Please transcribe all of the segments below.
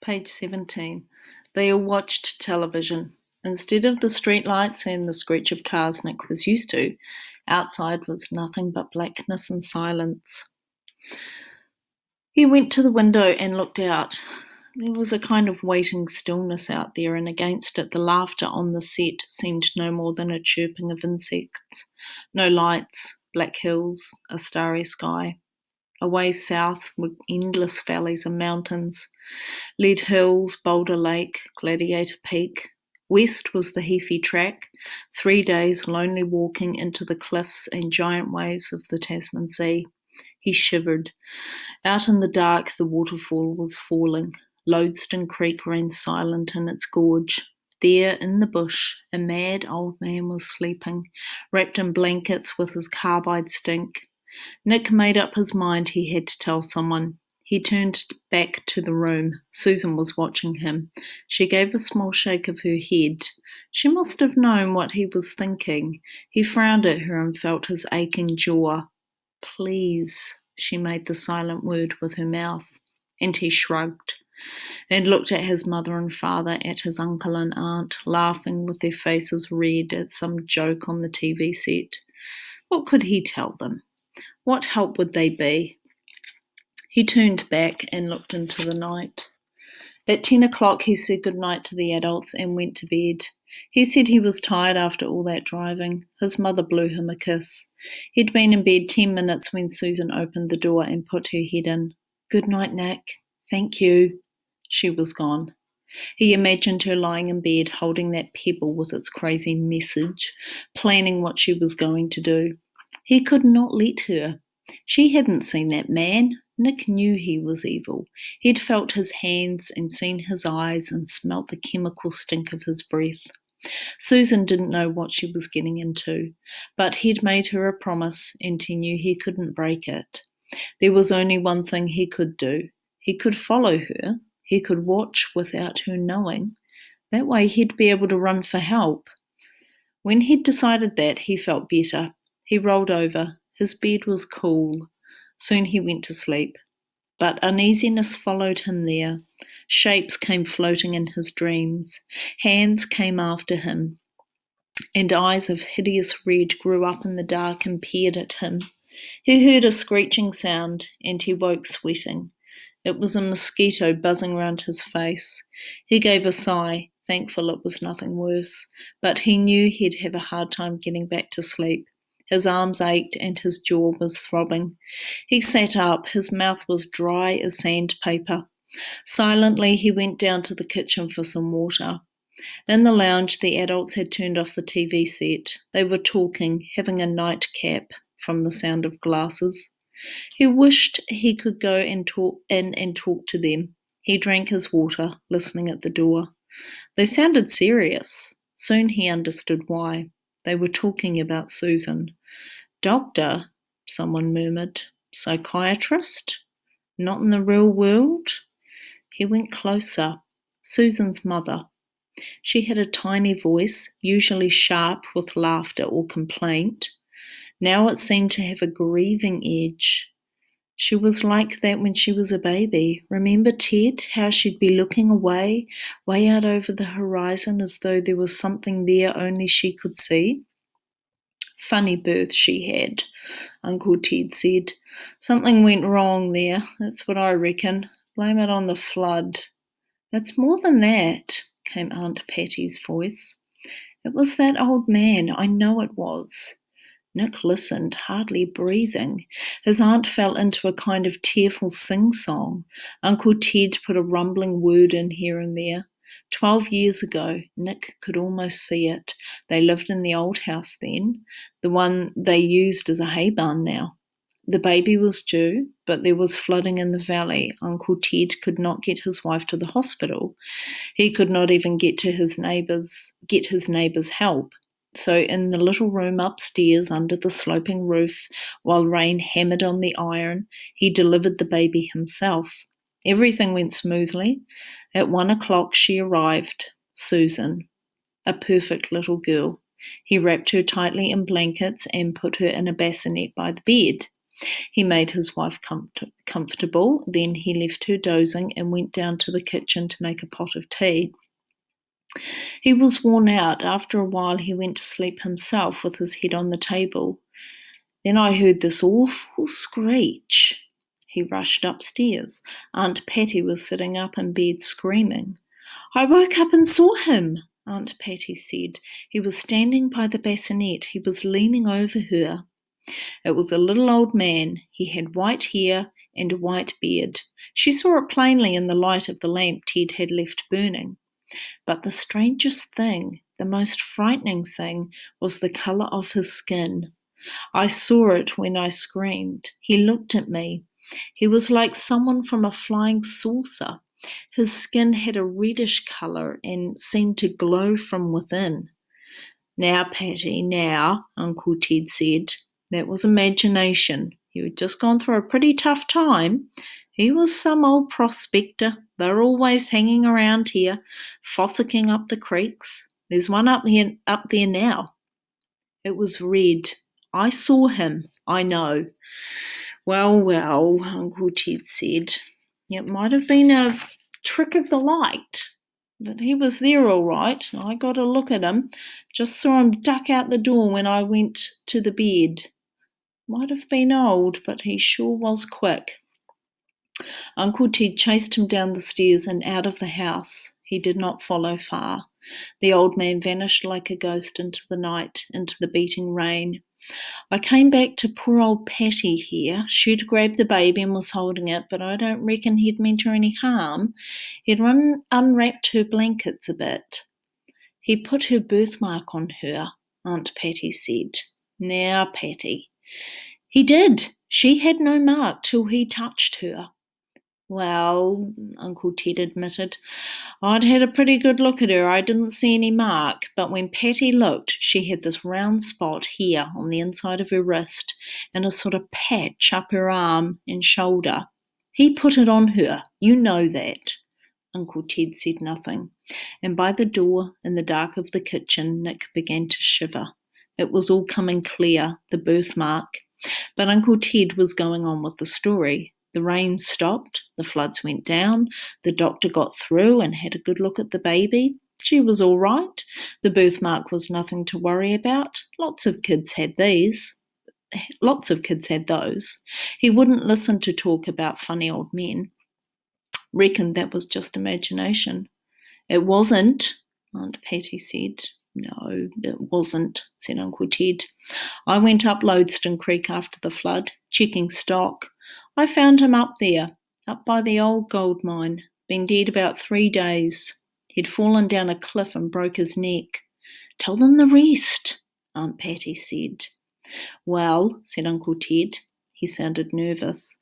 Page 17. They all watched television. Instead of the streetlights and the screech of cars Nick was used to, outside was nothing but blackness and silence. He went to the window and looked out. There was a kind of waiting stillness out there, and against it the laughter on the set seemed no more than a chirping of insects. No lights, black hills, a starry sky. Away south were endless valleys and mountains. Lead Hills, Boulder Lake, Gladiator Peak. West was the Heaphy Track, 3 days lonely walking into the cliffs and giant waves of the Tasman Sea. He shivered. Out in the dark the waterfall was falling. Lodestone Creek ran silent in its gorge. There, in the bush, a mad old man was sleeping, wrapped in blankets with his carbide stink. Nick made up his mind he had to tell someone. He turned back to the room. Susan was watching him. She gave a small shake of her head. She must have known what he was thinking. He frowned at her and felt his aching jaw. Please, she made the silent word with her mouth. And he shrugged and looked at his mother and father, at his uncle and aunt, laughing with their faces red at some joke on the TV set. What could he tell them? What help would they be? He turned back and looked into the night. At 10 o'clock he said good night to the adults and went to bed. He said he was tired after all that driving. His mother blew him a kiss. He'd been in bed 10 minutes when Susan opened the door and put her head in. Good night, Nick. Thank you. She was gone. He imagined her lying in bed, holding that pebble with its crazy message, planning what she was going to do. He could not let her. She hadn't seen that man. Nick knew he was evil. He'd felt his hands and seen his eyes and smelt the chemical stink of his breath. Susan didn't know what she was getting into, but he'd made her a promise and he knew he couldn't break it. There was only one thing he could do. He could follow her. He could watch without her knowing. That way he'd be able to run for help. When he'd decided that, he felt better. He rolled over. His bed was cool. Soon he went to sleep. But uneasiness followed him there. Shapes came floating in his dreams. Hands came after him, and eyes of hideous red grew up in the dark and peered at him. He heard a screeching sound, and he woke sweating. It was a mosquito buzzing round his face. He gave a sigh, thankful it was nothing worse, but he knew he'd have a hard time getting back to sleep. His arms ached and his jaw was throbbing. He sat up. His mouth was dry as sandpaper. Silently, he went down to the kitchen for some water. In the lounge, the adults had turned off the TV set. They were talking, having a nightcap from the sound of glasses. He wished he could go and talk to them. He drank his water, listening at the door. They sounded serious. Soon he understood why. They were talking about Susan. Doctor, someone murmured. Psychiatrist? Not in the real world? He went closer. Susan's mother. She had a tiny voice, usually sharp with laughter or complaint. Now it seemed to have a grieving edge. She was like that when she was a baby. Remember Ted, how she'd be looking away, way out over the horizon as though there was something there only she could see? Funny birth she had, Uncle Ted said. Something went wrong there, that's what I reckon. Blame it on the flood. It's more than that, came Aunt Patty's voice. It was that old man, I know it was. Nick listened, hardly breathing. His aunt fell into a kind of tearful sing-song. Uncle Ted put a rumbling word in here and there. 12 years ago, Nick could almost see it. They lived in the old house then, the one they used as a hay barn now. The baby was due, but there was flooding in the valley. Uncle Ted could not get his wife to the hospital. He could not even get his neighbours' help. So in the little room upstairs under the sloping roof, while rain hammered on the iron, he delivered the baby himself. Everything went smoothly. At 1 o'clock she arrived, Susan, a perfect little girl. He wrapped her tightly in blankets and put her in a bassinet by the bed. He made his wife comfortable, then he left her dozing and went down to the kitchen to make a pot of tea. He was worn out. After a while he went to sleep himself with his head on the table. Then I heard this awful screech. He rushed upstairs. Aunt Patty was sitting up in bed screaming. I woke up and saw him, Aunt Patty said. He was standing by the bassinet. He was leaning over her. It was a little old man. He had white hair and a white beard. She saw it plainly in the light of the lamp Ted had left burning. But the strangest thing, the most frightening thing, was the colour of his skin. I saw it when I screamed. He looked at me. He was like someone from a flying saucer. His skin had a reddish colour and seemed to glow from within. Now, Patty, now, Uncle Ted said. That was imagination. You had just gone through a pretty tough time. He was some old prospector. They're always hanging around here, fossicking up the creeks. There's one up there now. It was red. I saw him, I know. Well, Uncle Ted said. It might have been a trick of the light, but he was there all right. I got a look at him. Just saw him duck out the door when I went to the bed. Might have been old, but he sure was quick. Uncle Ted chased him down the stairs and out of the house. He did not follow far. The old man vanished like a ghost into the night, into the beating rain. I came back to poor old Patty here. She'd grabbed the baby and was holding it, but I don't reckon he'd meant her any harm. He'd unwrapped her blankets a bit. He put her birthmark on her, Aunt Patty said. Now, Patty. He did. She had no mark till he touched her. Well, Uncle Ted admitted, I'd had a pretty good look at her. I didn't see any mark, but when Patty looked, she had this round spot here on the inside of her wrist and a sort of patch up her arm and shoulder. He put it on her. You know that. Uncle Ted said nothing, and by the door in the dark of the kitchen, Nick began to shiver. It was all coming clear, the birthmark. But Uncle Ted was going on with the story. The rain stopped, the floods went down, the doctor got through and had a good look at the baby. She was all right. The birthmark was nothing to worry about. Lots of kids had those. He wouldn't listen to talk about funny old men. Reckoned that was just imagination. It wasn't, Aunt Patty said. No, it wasn't, said Uncle Ted. I went up Lodestone Creek after the flood, checking stock. I found him up there, up by the old gold mine, been dead about 3 days. He'd fallen down a cliff and broke his neck. Tell them the rest, Aunt Patty said. Well, said Uncle Ted. He sounded nervous.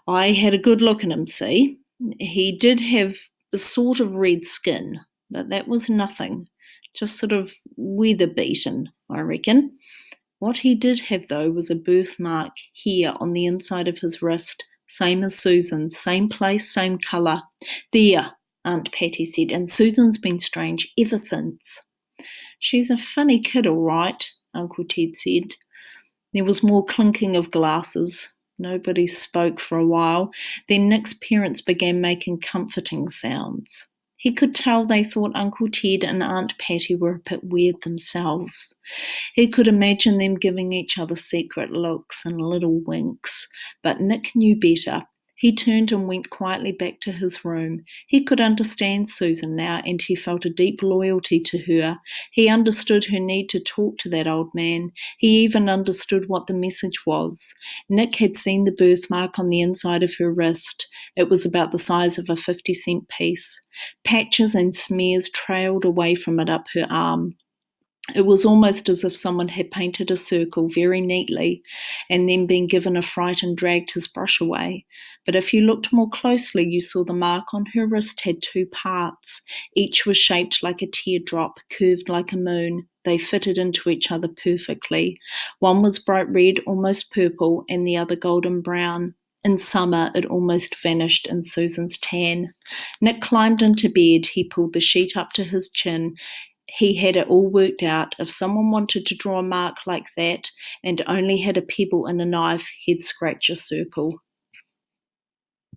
I had a good look at him, see? He did have a sort of red skin, but that was nothing. Just sort of weather-beaten, I reckon. What he did have, though, was a birthmark here on the inside of his wrist, same as Susan's, same place, same colour. There, Aunt Patty said, and Susan's been strange ever since. She's a funny kid, all right, Uncle Ted said. There was more clinking of glasses. Nobody spoke for a while. Then Nick's parents began making comforting sounds. He could tell they thought Uncle Ted and Aunt Patty were a bit weird themselves. He could imagine them giving each other secret looks and little winks, but Nick knew better. He turned and went quietly back to his room. He could understand Susan now, and he felt a deep loyalty to her. He understood her need to talk to that old man. He even understood what the message was. Nick had seen the birthmark on the inside of her wrist. It was about the size of a 50-cent piece. Patches and smears trailed away from it up her arm. It was almost as if someone had painted a circle very neatly and then been given a fright and dragged his brush away. But if you looked more closely, you saw the mark on her wrist had 2 parts. Each was shaped like a teardrop, curved like a moon. They fitted into each other perfectly. One was bright red, almost purple, and the other golden brown. In summer, it almost vanished in Susan's tan. Nick climbed into bed. He pulled the sheet up to his chin. He had it all worked out. If someone wanted to draw a mark like that and only had a pebble and a knife, he'd scratch a circle.